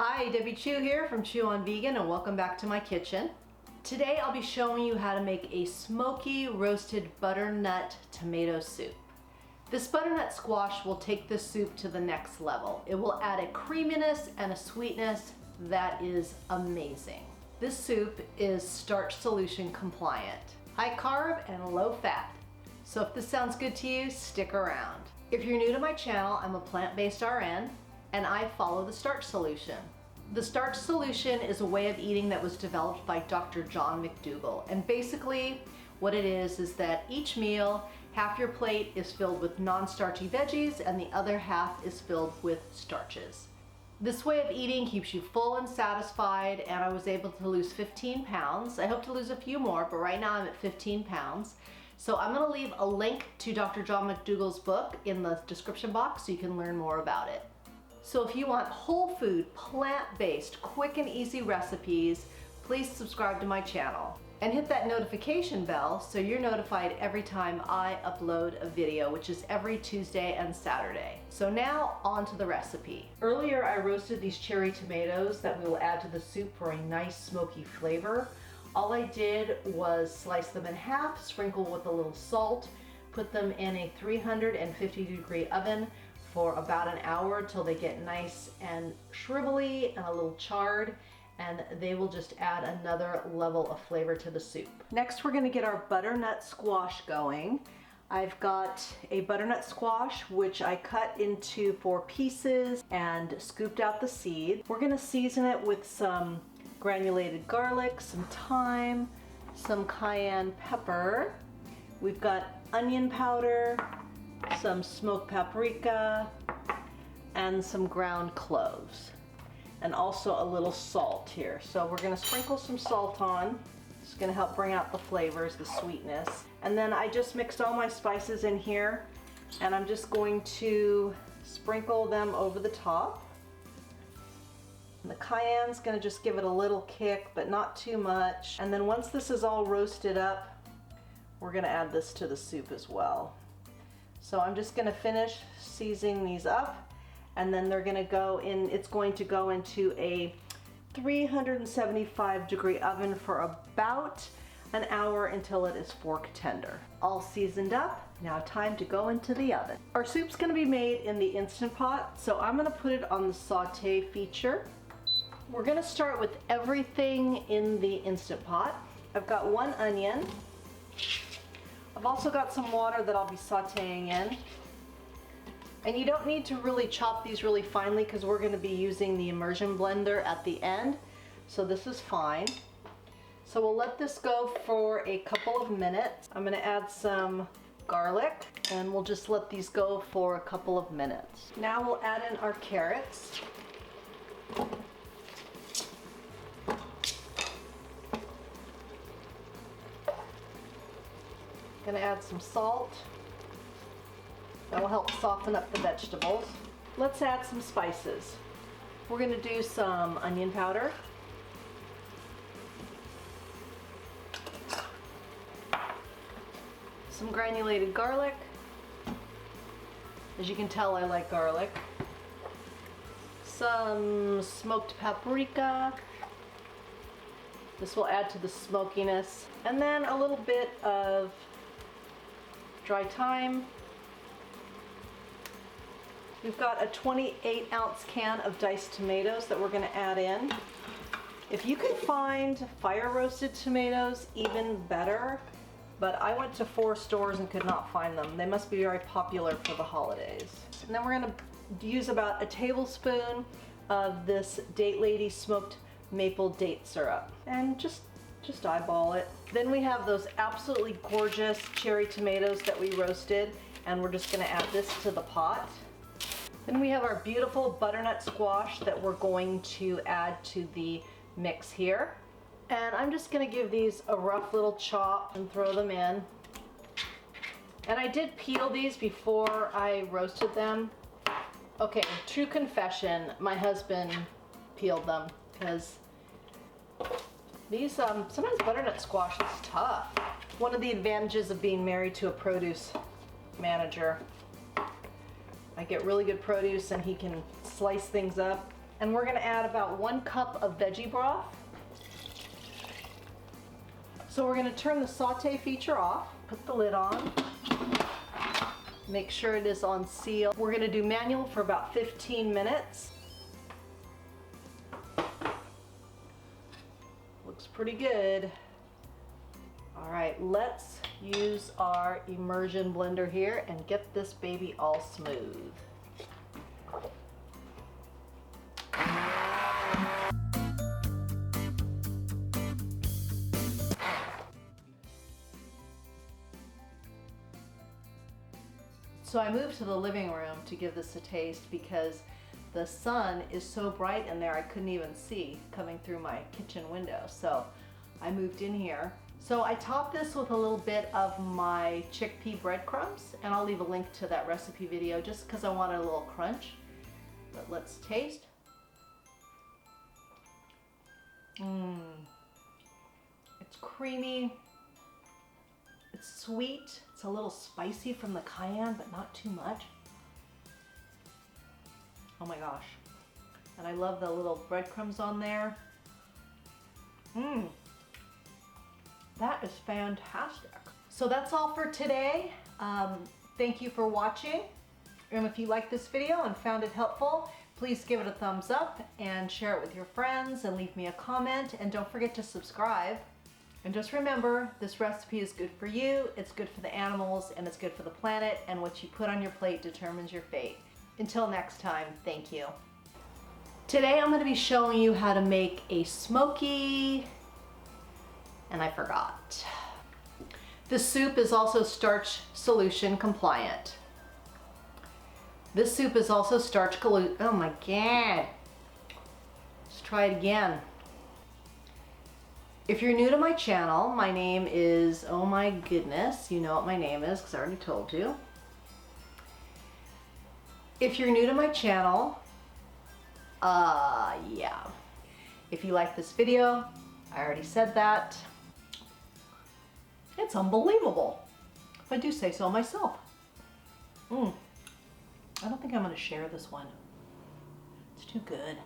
Hi, Debbie Chu here from Chew on Vegan, and welcome back to my kitchen. Today I'll be showing you how to make a smoky roasted butternut tomato soup. This butternut squash will take this soup to the next level. It will add a creaminess and a sweetness that is amazing. This soup is Starch Solution compliant, high carb and low fat. So if this sounds good to you, stick around. If you're new to my channel, I'm a plant-based RN and I follow the Starch Solution. The Starch Solution is a way of eating that was developed by Dr. John McDougall. And basically what it is that each meal, half your plate is filled with non-starchy veggies and the other half is filled with starches. This way of eating keeps you full and satisfied, and I was able to lose 15 pounds. I hope to lose a few more, but right now I'm at 15 pounds. So I'm gonna leave a link to Dr. John McDougall's book in the description box so you can learn more about it. So if you want whole food, plant-based, quick and easy recipes, please subscribe to my channel. And hit that notification bell so you're notified every time I upload a video, which is every Tuesday and Saturday. So now on to the recipe. Earlier I roasted these cherry tomatoes that we will add to the soup for a nice smoky flavor. All I did was slice them in half, sprinkle with a little salt, put them in a 350-degree oven for about an hour till they get nice and shrivelly and a little charred, and they will just add another level of flavor to the soup. Next we're gonna get our butternut squash going. I've got a butternut squash which I cut into 4 pieces and scooped out the seed. We're gonna season it with some granulated garlic, some thyme, some cayenne pepper. We've got onion powder, some smoked paprika, and some ground cloves, and also a little salt here. So we're gonna sprinkle some salt on. It's gonna help bring out the flavors, the sweetness. And then I just mixed all my spices in here, and I'm just going to sprinkle them over the top. And the cayenne's gonna just give it a little kick, but not too much. And then once this is all roasted up, we're gonna add this to the soup as well. So I'm just gonna finish seasoning these up, and then they're gonna go in, it's going to go into a 375-degree oven for about an hour until it is fork tender. All seasoned up, now time to go into the oven. Our soup's gonna be made in the Instant Pot, so I'm gonna put it on the saute feature. We're gonna start with everything in the Instant Pot. I've got 1 onion. I've also got some water that I'll be sauteing in. And you don't need to really chop these really finely because we're gonna be using the immersion blender at the end. So this is fine. So we'll let this go for a couple of minutes. I'm gonna add some garlic and we'll just let these go for a couple of minutes. Now we'll add in our carrots. Gonna add some salt. That will help soften up the vegetables. Let's add some spices. We're gonna do some onion powder. Some granulated garlic. As you can tell, I like garlic. Some smoked paprika. This will add to the smokiness. And then a little bit of dry thyme. We've got a 28-ounce can of diced tomatoes that we're gonna add in. If you can find fire roasted tomatoes, even better, but I went to 4 stores and could not find them. They must be very popular for the holidays. And then we're gonna use about a tablespoon of this Date Lady smoked maple date syrup. And just eyeball it. Then we have those absolutely gorgeous cherry tomatoes that we roasted, and we're just gonna add this to the pot. Then we have our beautiful butternut squash that we're going to add to the mix here. And I'm just gonna give these a rough little chop and throw them in. And I did peel these before I roasted them. Okay, true confession, my husband peeled them because these, sometimes butternut squash is tough. One of the advantages of being married to a produce manager, I get really good produce and he can slice things up. And we're gonna add about 1 cup of veggie broth. So we're gonna turn the saute feature off, put the lid on, make sure it is on seal. We're gonna do manual for about 15 minutes. Looks pretty good. All right, let's use our immersion blender here and get this baby all smooth. So I moved to the living room to give this a taste because the sun is so bright in there I couldn't even see coming through my kitchen window. So I moved in here. So I topped this with a little bit of my chickpea breadcrumbs, and I'll leave a link to that recipe video just because I wanted a little crunch. But let's taste. It's creamy. It's sweet. It's a little spicy from the cayenne, but not too much. Oh my gosh. And I love the little breadcrumbs on there. That is fantastic. So that's all for today. Thank you for watching. And if you liked this video and found it helpful, please give it a thumbs up and share it with your friends and leave me a comment. And don't forget to subscribe. And just remember, this recipe is good for you, it's good for the animals, and it's good for the planet, and what you put on your plate determines your fate. Until next time, thank you. Today I'm going to be showing you how to make a smoky, and I forgot. This soup is also Starch Solution compliant. This soup is also oh my God. Let's try it again. If you're new to my channel, my name is, oh my goodness, you know what my name is because I already told you. If you're new to my channel, yeah. If you like this video, I already said that. It's unbelievable, if I do say so myself. I don't think I'm gonna share this one. It's too good.